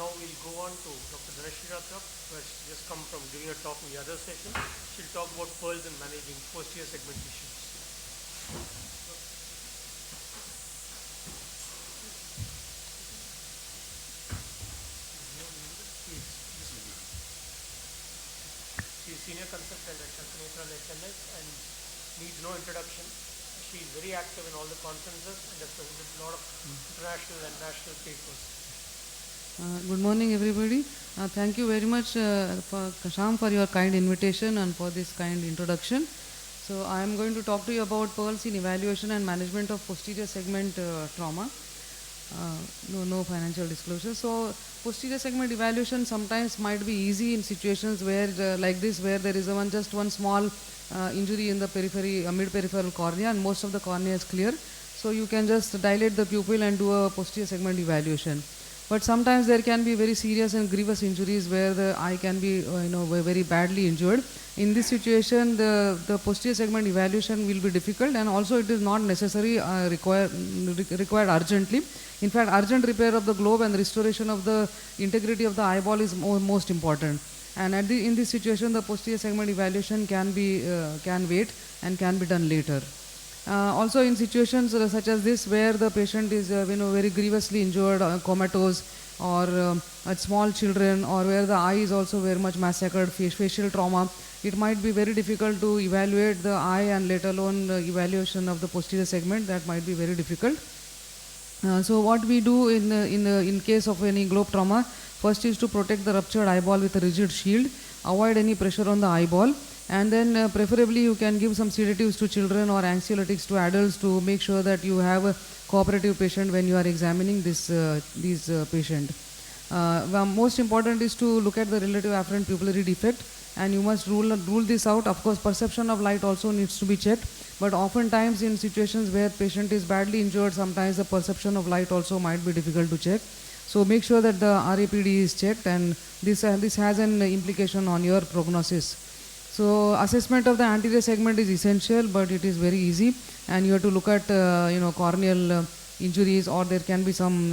Now we'll go on to Dr. Dhanashree Rathore, who has just come from giving a talk in the other session. She'll talk about pearls and managing posterior segment issues. She is senior consultant at Shankanethra SNS and needs no introduction. She is very active in all the conferences and has presented a lot of international and national papers. Good morning, everybody. Thank you very much, Sham, for your kind invitation and for this kind introduction. So, I am going to talk to you about pearls in evaluation and management of posterior segment trauma. No financial disclosure. So, posterior segment evaluation sometimes might be easy in situations where, like this, where there is just one small injury in the periphery, mid-peripheral cornea, and most of the cornea is clear. So, you can just dilate the pupil and do a posterior segment evaluation. But sometimes there can be very serious and grievous injuries where the eye can be very badly injured. In this situation, the posterior segment evaluation will be difficult, and also it is not necessary required urgently. In fact, urgent repair of the globe and restoration of the integrity of the eyeball is most important. And in this situation, the posterior segment evaluation can wait and can be done later. Also in situations such as this, where the patient is very grievously injured, comatose, or small children, or where the eye is also very much massacred, facial trauma, it might be very difficult to evaluate the eye, and let alone evaluation of the posterior segment. That might be very difficult. So what we do in case of any globe trauma, first is to protect the ruptured eyeball with a rigid shield, avoid any pressure on the eyeball, and then preferably you can give some sedatives to children or anxiolytics to adults to make sure that you have a cooperative patient when you are examining these patient. Most important is to look at the relative afferent pupillary defect, and you must rule this out. Of course, perception of light also needs to be checked, but oftentimes in situations where patient is badly injured, sometimes the perception of light also might be difficult to check. So make sure that the RAPD is checked, and this has an implication on your prognosis. So assessment of the anterior segment is essential, but it is very easy, and you have to look at corneal injuries, or there can be some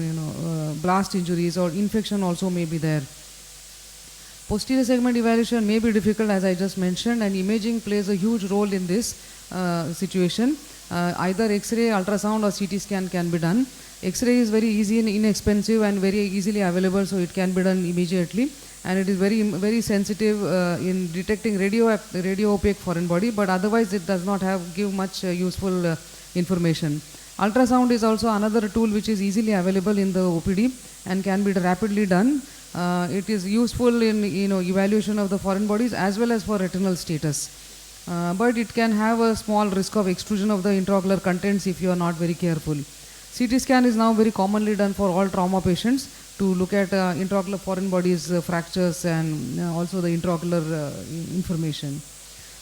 blast injuries, or infection also may be there. Posterior segment evaluation may be difficult, as I just mentioned, and imaging plays a huge role in this situation. Either X-ray, ultrasound, or CT scan can be done. X-ray is very easy and inexpensive and very easily available, so it can be done immediately. And it is very sensitive in detecting radio opaque foreign body, but otherwise it does not give much useful information. Ultrasound is also another tool which is easily available in the OPD and can be rapidly done. It is useful in evaluation of the foreign bodies as well as for retinal status. But it can have a small risk of extrusion of the intraocular contents if you are not very careful. CT scan is now very commonly done for all trauma patients to look at intraocular foreign bodies, fractures, and also the intraocular information.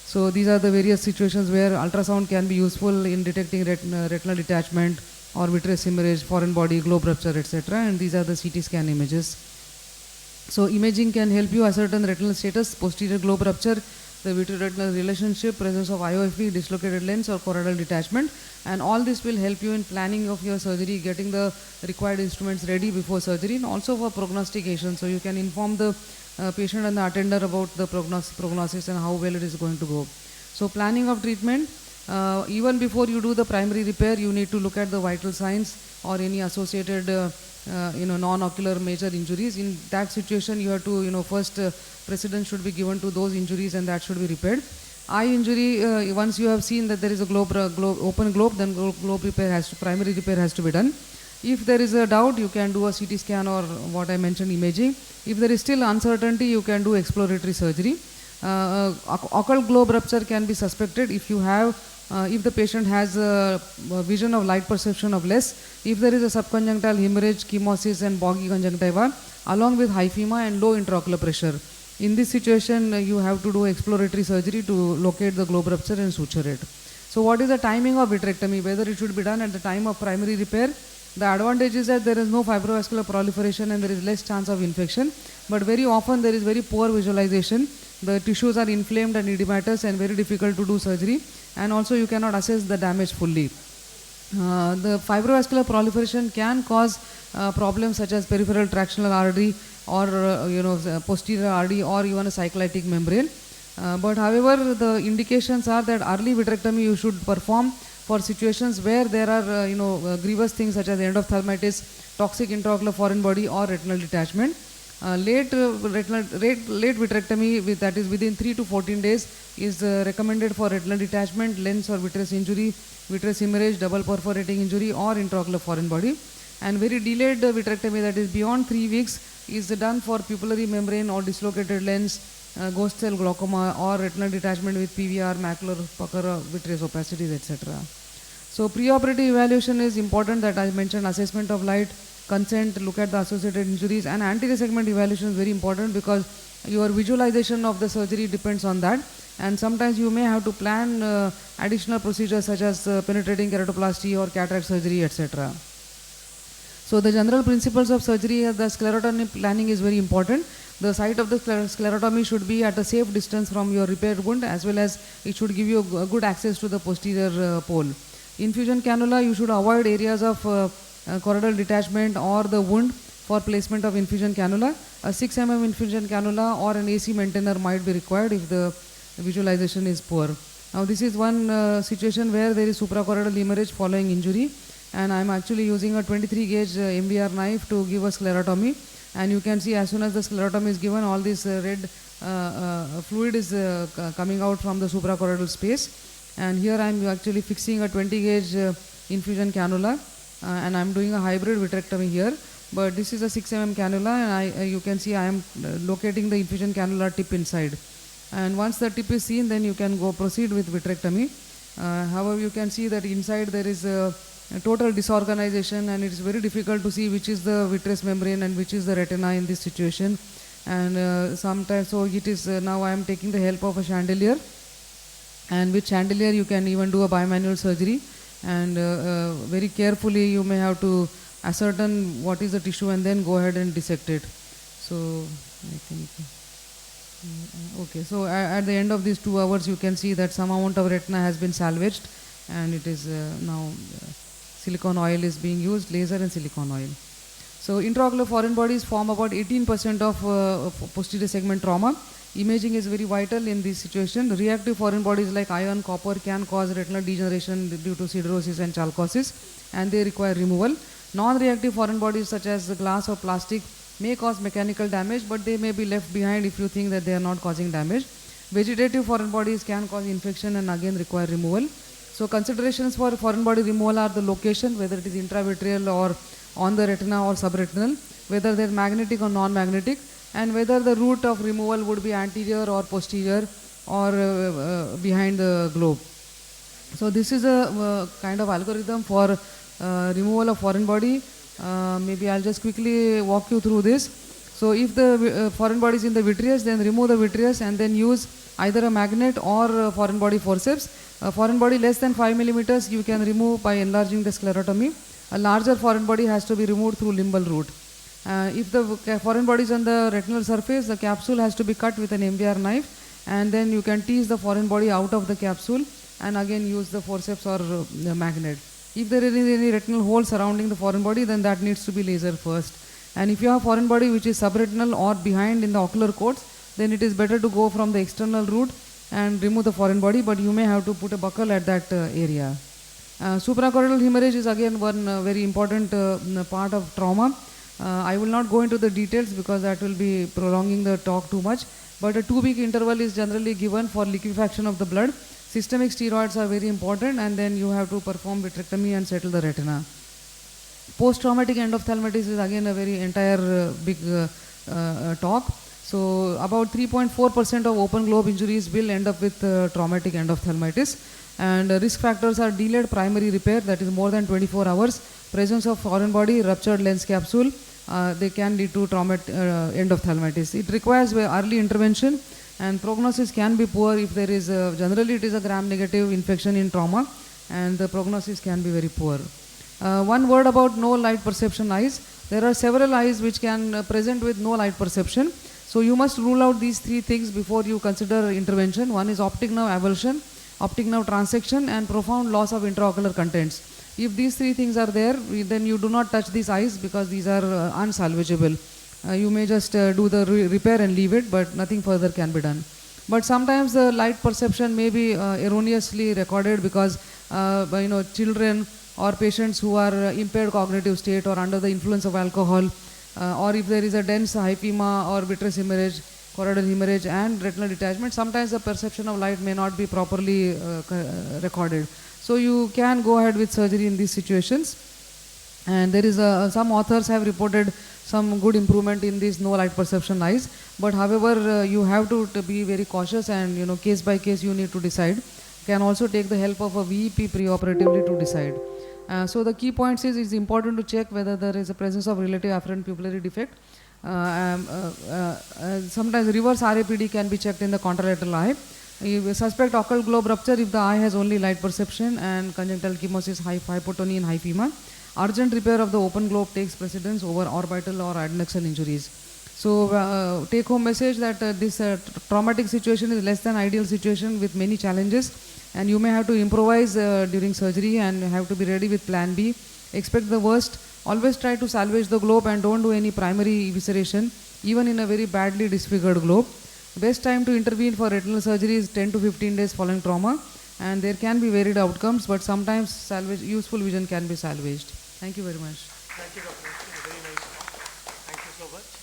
So these are the various situations where ultrasound can be useful in detecting retinal detachment or vitreous hemorrhage, foreign body, globe rupture, etc. And these are the CT scan images. So imaging can help you ascertain retinal status, posterior globe rupture, the vitreoretinal relationship, presence of IOFE, dislocated lens, or choroidal detachment, and all this will help you in planning of your surgery, getting the required instruments ready before surgery, and also for prognostication. So you can inform the patient and the attender about the prognosis and how well it is going to go. So planning of treatment, even before you do the primary repair, you need to look at the vital signs or any associated non-ocular major injuries. In that situation, you have to first precedence should be given to those injuries, and that should be repaired. Eye injury, once you have seen that there is a open globe, then primary repair has to be done. If there is a doubt, you can do a CT scan or what I mentioned, imaging. If there is still uncertainty, you can do exploratory surgery. Occult globe rupture can be suspected if the patient has a vision of light perception of less, if there is a subconjunctival hemorrhage, chemosis, and boggy conjunctiva, along with hyphema and low intraocular pressure. In this situation, you have to do exploratory surgery to locate the globe rupture and suture it. So what is the timing of vitrectomy? Whether it should be done at the time of primary repair? The advantage is that there is no fibrovascular proliferation and there is less chance of infection, but very often there is very poor visualization. The tissues are inflamed and edematous and very difficult to do surgery, and also you cannot assess the damage fully. The fibrovascular proliferation can cause problems such as peripheral tractional artery, or posterior RD or even a cyclitic membrane. But however, the indications are that early vitrectomy you should perform for situations where there are grievous things such as endophthalmitis, toxic intraocular foreign body or retinal detachment. Late vitrectomy, that is within 3 to 14 days, is recommended for retinal detachment, lens or vitreous injury, vitreous hemorrhage, double perforating injury or intraocular foreign body. And very delayed vitrectomy, that is beyond 3 weeks, is done for pupillary membrane or dislocated lens, ghost cell glaucoma or retinal detachment with PVR, macular pucker, vitreous opacities, etc. So preoperative evaluation is important, that I mentioned assessment of light, consent, look at the associated injuries, and anterior segment evaluation is very important because your visualization of the surgery depends on that, and sometimes you may have to plan additional procedures such as penetrating keratoplasty or cataract surgery, etc. So the general principles of surgery, the sclerotomy planning is very important. The site of the sclerotomy should be at a safe distance from your repaired wound, as well as it should give you a good access to the posterior pole. Infusion cannula, you should avoid areas of choroidal detachment or the wound for placement of infusion cannula. A 6 mm infusion cannula or an AC maintainer might be required if the visualization is poor. Now this is one situation where there is suprachoroidal hemorrhage following injury, and I am actually using a 23 gauge MVR knife to give a sclerotomy, and you can see as soon as the sclerotomy is given, all this red fluid is coming out from the suprachoroidal space, and here I am actually fixing a 20 gauge infusion cannula, and I am doing a hybrid vitrectomy here, but this is a 6 mm cannula, and you can see I am locating the infusion cannula tip inside, and once the tip is seen, then you can go proceed with vitrectomy. However, you can see that inside there is a total disorganization, and it is very difficult to see which is the vitreous membrane and which is the retina in this situation, and sometimes, so it is now I am taking the help of a chandelier, and with chandelier you can even do a bimanual surgery, and very carefully you may have to ascertain what is the tissue and then go ahead and dissect it. So I think okay, so at the end of these 2 hours you can see that some amount of retina has been salvaged, and it is now silicone oil is being used, laser and silicone oil. So intraocular foreign bodies form about 18% of posterior segment trauma. Imaging is very vital in this situation. Reactive foreign bodies like iron, copper can cause retinal degeneration due to siderosis and chalcosis, and they require removal. Non-reactive foreign bodies such as glass or plastic may cause mechanical damage, but they may be left behind if you think that they are not causing damage. Vegetative foreign bodies can cause infection and again require removal. So considerations for foreign body removal are the location, whether it is intravitreal or on the retina or subretinal, whether they are magnetic or non-magnetic, and whether the route of removal would be anterior or posterior or behind the globe. So this is a kind of algorithm for removal of foreign body. Maybe I'll just quickly walk you through this. So if the foreign body is in the vitreous, then remove the vitreous and then use either a magnet or foreign body forceps. A foreign body less than 5 millimeters you can remove by enlarging the sclerotomy. A larger foreign body has to be removed through limbal route. If the foreign body is on the retinal surface, the capsule has to be cut with an MVR knife, and then you can tease the foreign body out of the capsule and again use the forceps or the magnet. If there is any retinal hole surrounding the foreign body, then that needs to be laser first. And if you have foreign body which is subretinal or behind in the ocular coats, then it is better to go from the external route and remove the foreign body, but you may have to put a buckle at that area. Suprachoroidal hemorrhage is again one very important part of trauma. I will not go into the details because that will be prolonging the talk too much, but a 2-week interval is generally given for liquefaction of the blood. Systemic steroids are very important, and then you have to perform vitrectomy and settle the retina. Post-traumatic endophthalmitis is again a very entire big talk. So about 3.4% of open globe injuries will end up with traumatic endophthalmitis, and risk factors are delayed primary repair, that is more than 24 hours, presence of foreign body, ruptured lens capsule, they can lead to traumatic endophthalmitis. It requires early intervention, and prognosis can be poor if there is generally it is a gram-negative infection in trauma, and the prognosis can be very poor. One word about no light perception eyes. There are several eyes which can present with no light perception. So you must rule out these 3 things before you consider intervention. One is optic nerve avulsion, optic nerve transection, and profound loss of intraocular contents. If these 3 things are there, then you do not touch these eyes because these are unsalvageable. you may just do the repair and leave it, but nothing further can be done. But sometimes the light perception may be erroneously recorded because children or patients who are impaired cognitive state or under the influence of alcohol, or if there is a dense hypema or vitreous hemorrhage, choroidal hemorrhage and retinal detachment, sometimes the perception of light may not be properly recorded. So you can go ahead with surgery in these situations. And there is some authors have reported some good improvement in these no light perception eyes, but however you have to be very cautious, and case by case you need to decide. Can also take the help of a VEP preoperatively to decide. So the key points is it's important to check whether there is a presence of relative afferent pupillary defect. Sometimes reverse RAPD can be checked in the contralateral eye. You suspect occult globe rupture if the eye has only light perception and conjunctival ecchymosis, hypotony and hypema. Urgent repair of the open globe takes precedence over orbital or adnexal injuries. So take home message that this traumatic situation is less than ideal situation with many challenges, and you may have to improvise during surgery and have to be ready with plan B. Expect the worst. Always try to salvage the globe and don't do any primary evisceration even in a very badly disfigured globe. Best time to intervene for retinal surgery is 10 to 15 days following trauma, and there can be varied outcomes, but sometimes useful vision can be salvaged. Thank you very much. Thank you, Dr.